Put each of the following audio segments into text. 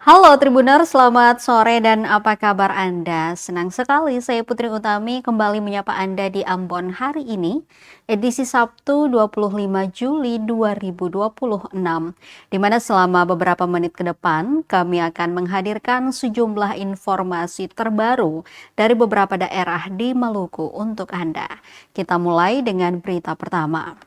Halo Tribuner, selamat sore dan apa kabar Anda? Senang sekali saya Putri Utami kembali menyapa Anda di Ambon hari ini, edisi Sabtu 25 Juli 2026, di mana selama beberapa menit ke depan kami akan menghadirkan sejumlah informasi terbaru dari beberapa daerah di Maluku untuk Anda. Kita mulai dengan berita pertama.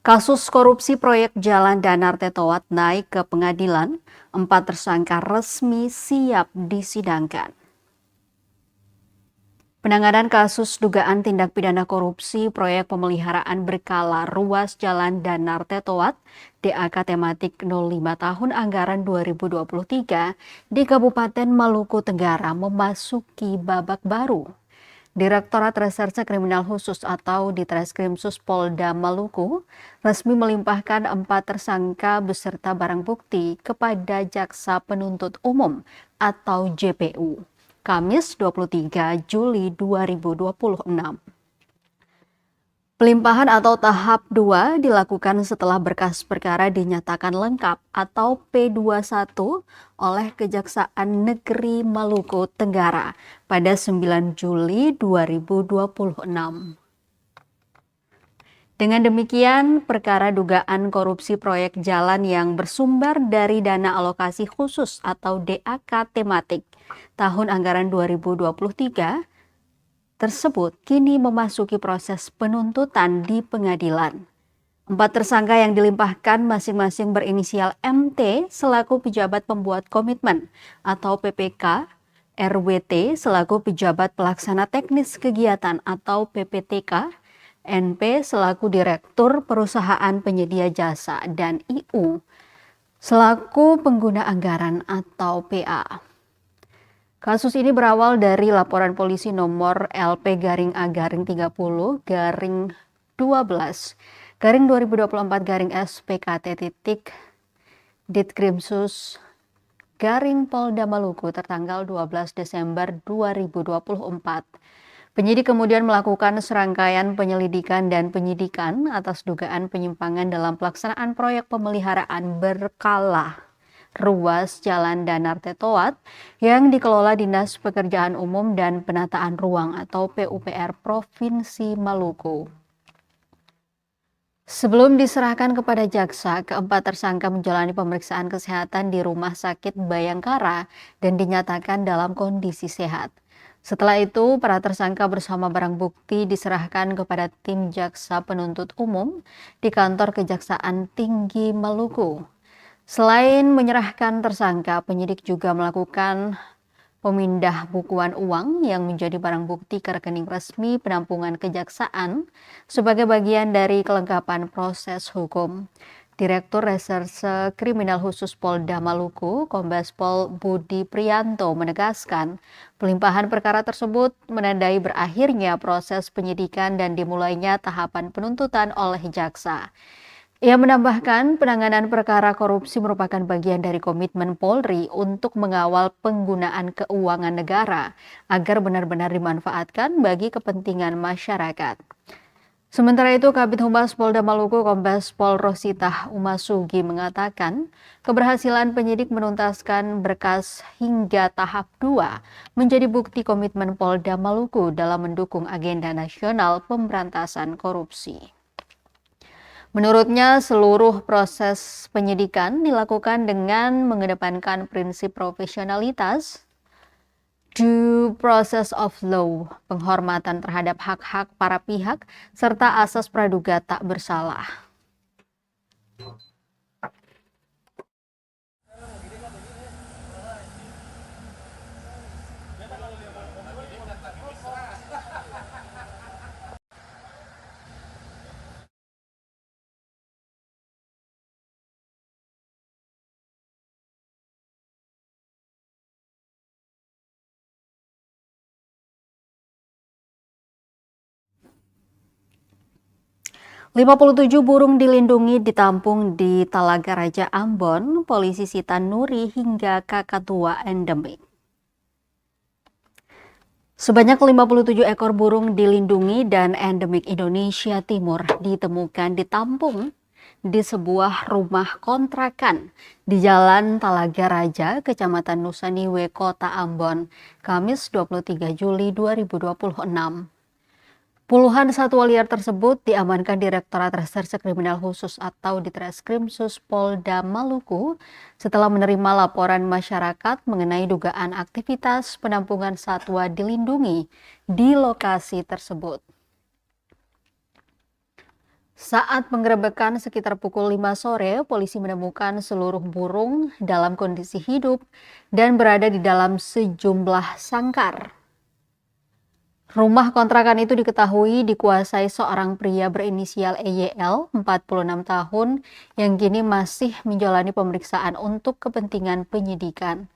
Kasus korupsi proyek Jalan Danar Tetowat naik ke pengadilan, 4 tersangka resmi siap disidangkan. Penanganan kasus dugaan tindak pidana korupsi proyek pemeliharaan berkala ruas Jalan Danar Tetowat DAK tematik 05 tahun anggaran 2023 di Kabupaten Maluku Tenggara memasuki babak baru. Direktorat Reserse Kriminal Khusus atau Ditreskrimsus Polda Maluku resmi melimpahkan 4 tersangka beserta barang bukti kepada Jaksa Penuntut Umum atau JPU, Kamis 23 Juli 2026. Pelimpahan atau tahap 2 dilakukan setelah berkas perkara dinyatakan lengkap atau P21 oleh Kejaksaan Negeri Maluku Tenggara pada 9 Juli 2026. Dengan demikian, perkara dugaan korupsi proyek jalan yang bersumber dari dana alokasi khusus atau DAK tematik tahun anggaran 2023 tersebut kini memasuki proses penuntutan di pengadilan. 4 tersangka yang dilimpahkan masing-masing berinisial MT selaku pejabat pembuat komitmen atau PPK, RWT selaku pejabat pelaksana teknis kegiatan atau PPTK, NP selaku direktur perusahaan penyedia jasa, dan IU selaku pengguna anggaran atau PA. Kasus ini berawal dari laporan polisi nomor LP-A-30-12 2024 SPKT Ditkrimsus Polda Maluku tertanggal 12 Desember 2024. Penyidik kemudian melakukan serangkaian penyelidikan dan penyidikan atas dugaan penyimpangan dalam pelaksanaan proyek pemeliharaan berkala ruas Jalan Danar Tetowat yang dikelola Dinas Pekerjaan Umum dan Penataan Ruang atau PUPR Provinsi Maluku. Sebelum diserahkan kepada jaksa, keempat tersangka menjalani pemeriksaan kesehatan di Rumah Sakit Bayangkara dan dinyatakan dalam kondisi sehat. Setelah itu, para tersangka bersama barang bukti diserahkan kepada tim jaksa penuntut umum di kantor Kejaksaan Tinggi Maluku. Selain menyerahkan tersangka, penyidik juga melakukan pemindah bukuan uang yang menjadi barang bukti ke rekening resmi penampungan kejaksaan sebagai bagian dari kelengkapan proses hukum. Direktur Reserse Kriminal Khusus Polda Maluku, Kombes Pol Budi Priyanto menegaskan, pelimpahan perkara tersebut menandai berakhirnya proses penyidikan dan dimulainya tahapan penuntutan oleh jaksa. Ia menambahkan penanganan perkara korupsi merupakan bagian dari komitmen Polri untuk mengawal penggunaan keuangan negara agar benar-benar dimanfaatkan bagi kepentingan masyarakat. Sementara itu, Kabid Humas Polda Maluku Kombes Pol Rositah Umasugi mengatakan keberhasilan penyidik menuntaskan berkas hingga tahap 2 menjadi bukti komitmen Polda Maluku dalam mendukung agenda nasional pemberantasan korupsi. Menurutnya, seluruh proses penyidikan dilakukan dengan mengedepankan prinsip profesionalitas, due process of law, penghormatan terhadap hak-hak para pihak, serta asas praduga tak bersalah. ...57 burung dilindungi ditampung di Talaga Raja Ambon, polisi sita nuri hingga kakatua endemik. Sebanyak 57 ekor burung dilindungi dan endemik Indonesia Timur ditemukan ditampung di sebuah rumah kontrakan di Jalan Talaga Raja, Kecamatan Nusaniwe, Kota Ambon, Kamis 23 Juli 2026. Puluhan satwa liar tersebut diamankan Direktorat Reserse Kriminal Khusus atau Ditreskrimsus Polda Maluku setelah menerima laporan masyarakat mengenai dugaan aktivitas penampungan satwa dilindungi di lokasi tersebut. Saat penggerebekan sekitar pukul 5 sore, polisi menemukan seluruh burung dalam kondisi hidup dan berada di dalam sejumlah sangkar. Rumah kontrakan itu diketahui dikuasai seorang pria berinisial EYL, 46 tahun, yang kini masih menjalani pemeriksaan untuk kepentingan penyidikan.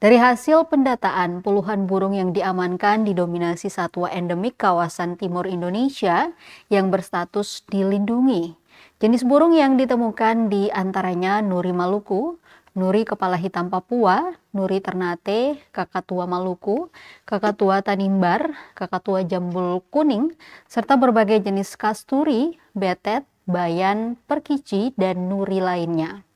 Dari hasil pendataan, puluhan burung yang diamankan didominasi satwa endemik kawasan timur Indonesia yang berstatus dilindungi. Jenis burung yang ditemukan di antaranya Nuri Maluku, Nuri Kepala Hitam Papua, Nuri Ternate, Kakatua Maluku, Kakatua Tanimbar, Kakatua Jambul Kuning, serta berbagai jenis kasturi, betet, bayan, perkici, dan nuri lainnya.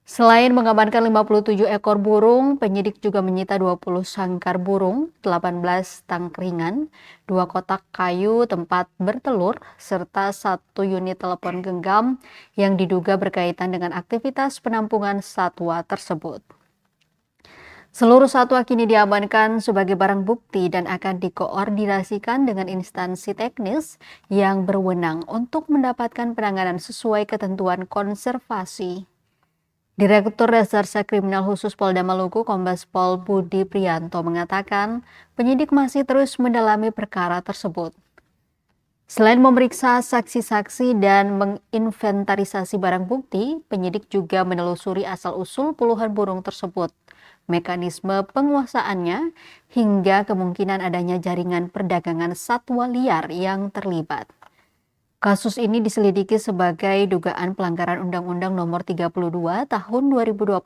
Selain mengamankan 57 ekor burung, penyidik juga menyita 20 sangkar burung, 18 tangkringan, 2 kotak kayu tempat bertelur, serta 1 unit telepon genggam yang diduga berkaitan dengan aktivitas penampungan satwa tersebut. Seluruh satwa kini diamankan sebagai barang bukti dan akan dikoordinasikan dengan instansi teknis yang berwenang untuk mendapatkan penanganan sesuai ketentuan konservasi. Direktur Reserse Kriminal Khusus Polda Maluku, Kombes Pol Budi Priyanto mengatakan penyidik masih terus mendalami perkara tersebut. Selain memeriksa saksi-saksi dan menginventarisasi barang bukti, penyidik juga menelusuri asal-usul puluhan burung tersebut, mekanisme penguasaannya, hingga kemungkinan adanya jaringan perdagangan satwa liar yang terlibat. Kasus ini diselidiki sebagai dugaan pelanggaran Undang-Undang Nomor 32 Tahun 2024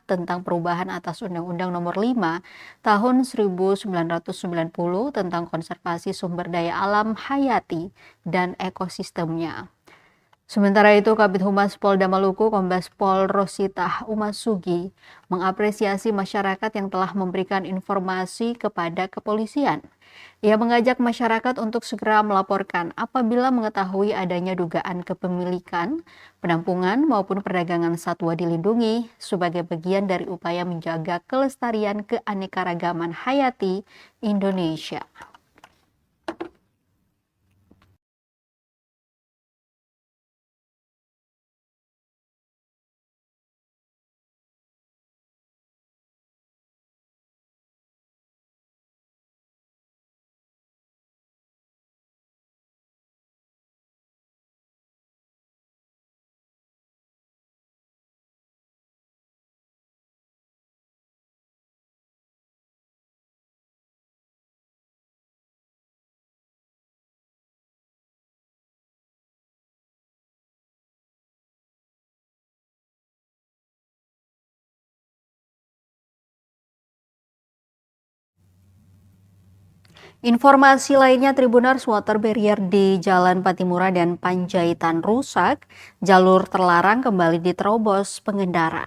tentang perubahan atas Undang-Undang Nomor 5 Tahun 1990 tentang konservasi sumber daya alam hayati dan ekosistemnya. Sementara itu, Kabid Humas Polda Maluku, Kombes Pol Rositah Umasugi, mengapresiasi masyarakat yang telah memberikan informasi kepada kepolisian. Ia mengajak masyarakat untuk segera melaporkan apabila mengetahui adanya dugaan kepemilikan, penampungan maupun perdagangan satwa dilindungi sebagai bagian dari upaya menjaga kelestarian keanekaragaman hayati Indonesia. Informasi lainnya, Tribunars, water barrier di Jalan Patimura dan Panjaitan rusak, jalur terlarang kembali diterobos pengendara.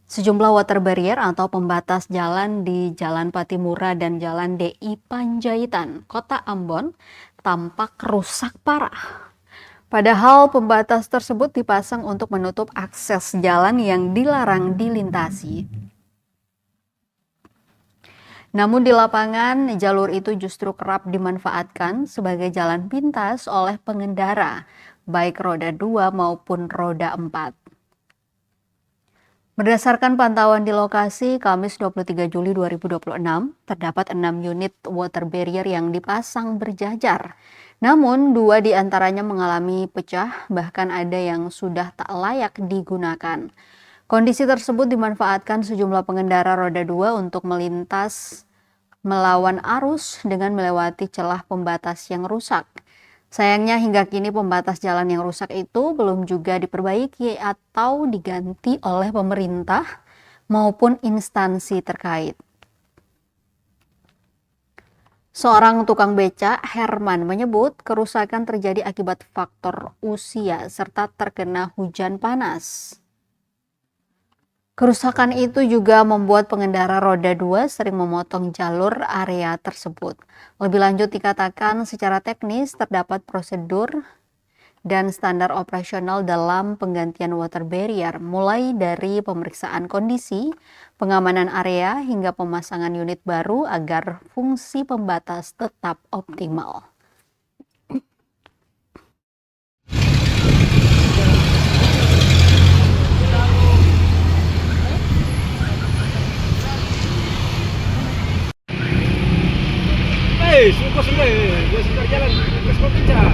Sejumlah water barrier atau pembatas jalan di Jalan Patimura dan Jalan DI Panjaitan, Kota Ambon, tampak rusak parah. Padahal pembatas tersebut dipasang untuk menutup akses jalan yang dilarang dilintasi. Namun di lapangan, jalur itu justru kerap dimanfaatkan sebagai jalan pintas oleh pengendara, baik roda 2 maupun roda 4. Berdasarkan pantauan di lokasi, Kamis 23 Juli 2026, terdapat 6 unit water barrier yang dipasang berjajar. Namun, 2 di antaranya mengalami pecah, bahkan ada yang sudah tak layak digunakan. Kondisi tersebut dimanfaatkan sejumlah pengendara roda 2 untuk melintas melawan arus dengan melewati celah pembatas yang rusak. Sayangnya hingga kini pembatas jalan yang rusak itu belum juga diperbaiki atau diganti oleh pemerintah maupun instansi terkait. Seorang tukang beca, Herman, menyebut kerusakan terjadi akibat faktor usia serta terkena hujan panas. Kerusakan itu juga membuat pengendara roda 2 sering memotong jalur area tersebut. Lebih lanjut dikatakan secara teknis terdapat prosedur dan standar operasional dalam penggantian water barrier, mulai dari pemeriksaan kondisi, pengamanan area, hingga pemasangan unit baru agar fungsi pembatas tetap optimal. Sumpah sudah, gue sekitar jalan, terus kau bicara.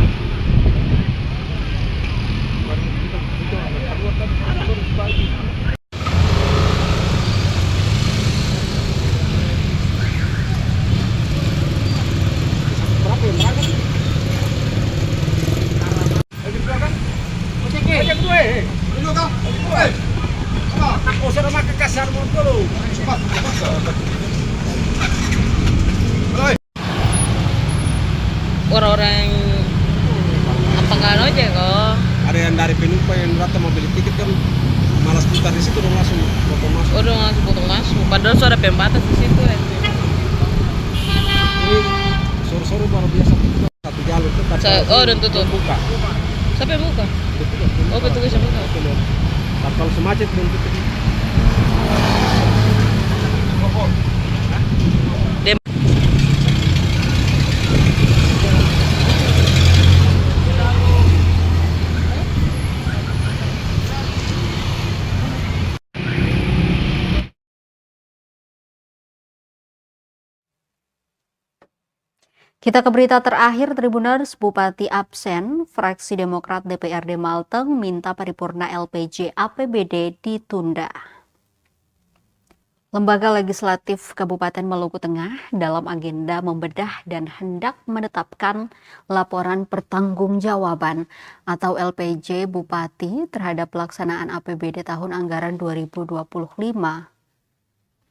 Berapa yang berangkat? Lagi belakang? Ojek gue. Dulu kau. Oh, sudah makan kasar mulut dulu. Orang-orang apa nggak ojek kok? Ada yang dari penumpang yang datang mau beli tiket kan malas putar di situ, dong langsung potong masuk. Udah langsung potong masuk. Padahal sudah pembatas di situ ya. Ini sore-sore baru biasa tutup satu jalur tuh. Oh, dan tutup. Buka. Siapa yang buka? Oh, petugas yang buka. Kalau semacet belum tutup. Kita ke berita terakhir, Tribuners, Bupati absen, fraksi Demokrat DPRD Malteng minta paripurna LPJ APBD ditunda. Lembaga Legislatif Kabupaten Maluku Tengah dalam agenda membedah dan hendak menetapkan laporan pertanggungjawaban atau LPJ Bupati terhadap pelaksanaan APBD tahun anggaran 2025.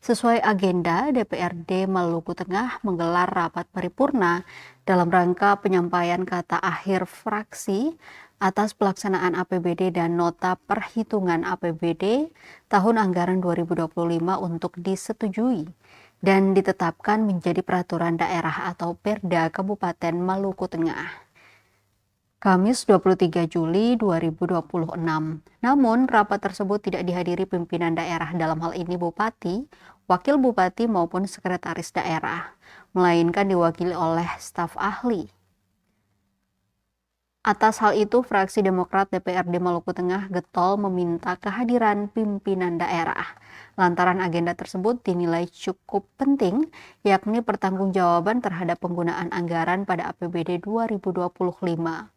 Sesuai agenda, DPRD Maluku Tengah menggelar rapat paripurna dalam rangka penyampaian kata akhir fraksi atas pelaksanaan APBD dan nota perhitungan APBD tahun anggaran 2025 untuk disetujui dan ditetapkan menjadi peraturan daerah atau Perda Kabupaten Maluku Tengah. Kamis 23 Juli 2026. Namun, rapat tersebut tidak dihadiri pimpinan daerah, dalam hal ini Bupati, Wakil Bupati maupun Sekretaris Daerah, melainkan diwakili oleh staf ahli. Atas hal itu, fraksi Demokrat DPRD Maluku Tengah getol meminta kehadiran pimpinan daerah. Lantaran agenda tersebut dinilai cukup penting, yakni pertanggungjawaban terhadap penggunaan anggaran pada APBD 2025.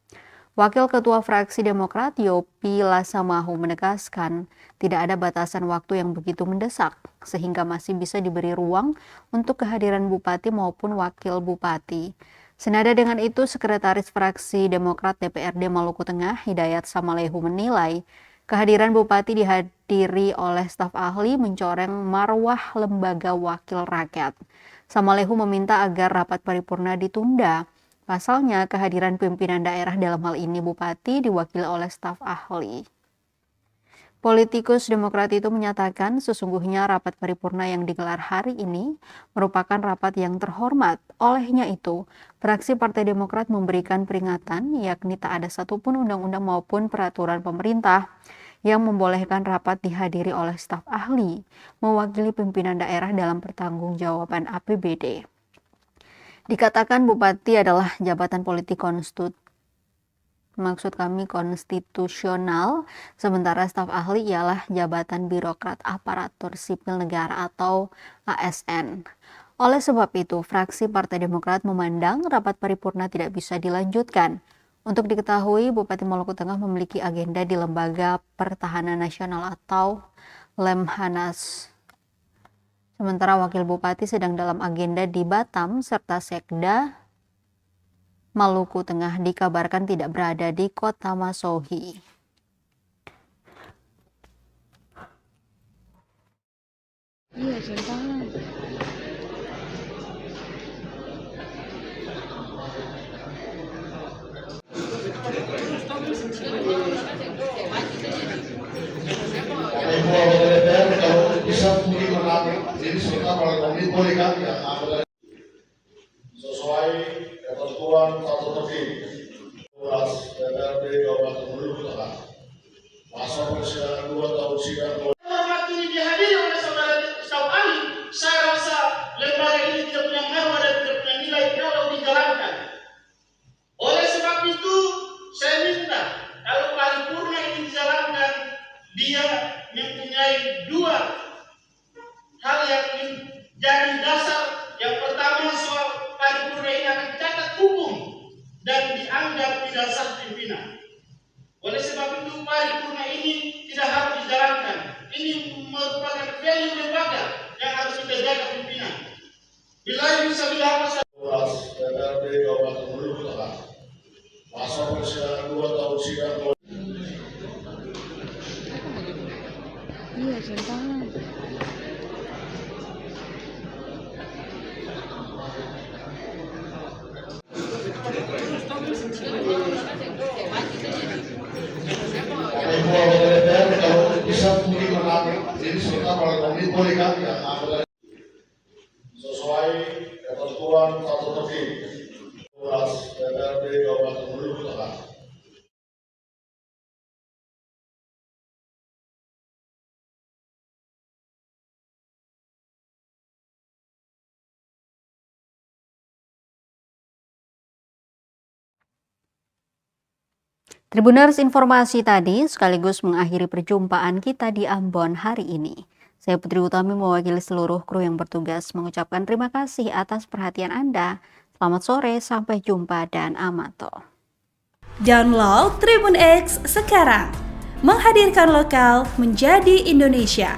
Wakil Ketua Fraksi Demokrat Yopi Lasamahu menegaskan tidak ada batasan waktu yang begitu mendesak, sehingga masih bisa diberi ruang untuk kehadiran Bupati maupun Wakil Bupati. Senada dengan itu, Sekretaris Fraksi Demokrat DPRD Maluku Tengah Hidayat Samalehu menilai kehadiran Bupati dihadiri oleh staf ahli mencoreng marwah lembaga wakil rakyat. Samalehu meminta agar rapat paripurna ditunda. Pasalnya, kehadiran pimpinan daerah dalam hal ini Bupati diwakili oleh staf ahli. Politikus Demokrat itu menyatakan sesungguhnya rapat paripurna yang digelar hari ini merupakan rapat yang terhormat. Olehnya itu, fraksi Partai Demokrat memberikan peringatan yakni tak ada satupun undang-undang maupun peraturan pemerintah yang membolehkan rapat dihadiri oleh staf ahli mewakili pimpinan daerah dalam pertanggungjawaban APBD. Dikatakan Bupati adalah jabatan politik konstitusional, sementara staf ahli ialah jabatan birokrat aparatur sipil negara atau ASN. Oleh sebab itu, fraksi Partai Demokrat memandang rapat paripurna tidak bisa dilanjutkan. Untuk diketahui, Bupati Maluku Tengah memiliki agenda di Lembaga Pertahanan Nasional atau Lemhanas. Sementara Wakil Bupati sedang dalam agenda di Batam serta Sekda Maluku Tengah dikabarkan tidak berada di Kota Masohi. Iya, ini sebentar oleh komitmen yang ada sesuai ketentuan tata tertib DPRD Kabupaten Maluku Utara pasal persidangan 2 tahun sidang. Hormat ini dihadiri oleh saudara Ustaz Ali, saya rasa lembaga ini tidak punya marwah dan tidak punya nilai kalau dijalankan. Oleh sebab itu, saya minta kalau paripurna ini dijalankan, dia mempunyai dua hal yang menjadi dasar. Yang pertama, soal paripurna ini akan dicatat hukum dan dianggap tidak sah pimpinan. Oleh sebab itu, paripurna ini tidak harus dijalankan. Ini merupakan value lembaga yang harus kita jaga pimpinan. Bila bisa bilang DPRD Kabupaten Maluku Utara pasal persidangan 2 tahun sidang. Iya, centang. Ibu DPR kalau bisa mungkin mengambil ini sebentar oleh komitmen yang ada sesuai ketentuan tata tertib DPRD Kabupaten Maluku Utara. Tribuners, informasi tadi sekaligus mengakhiri perjumpaan kita di Ambon hari ini. Saya Putri Utami mewakili seluruh kru yang bertugas mengucapkan terima kasih atas perhatian Anda. Selamat sore, sampai jumpa dan amato. Download Tribun X sekarang, menghadirkan lokal menjadi Indonesia.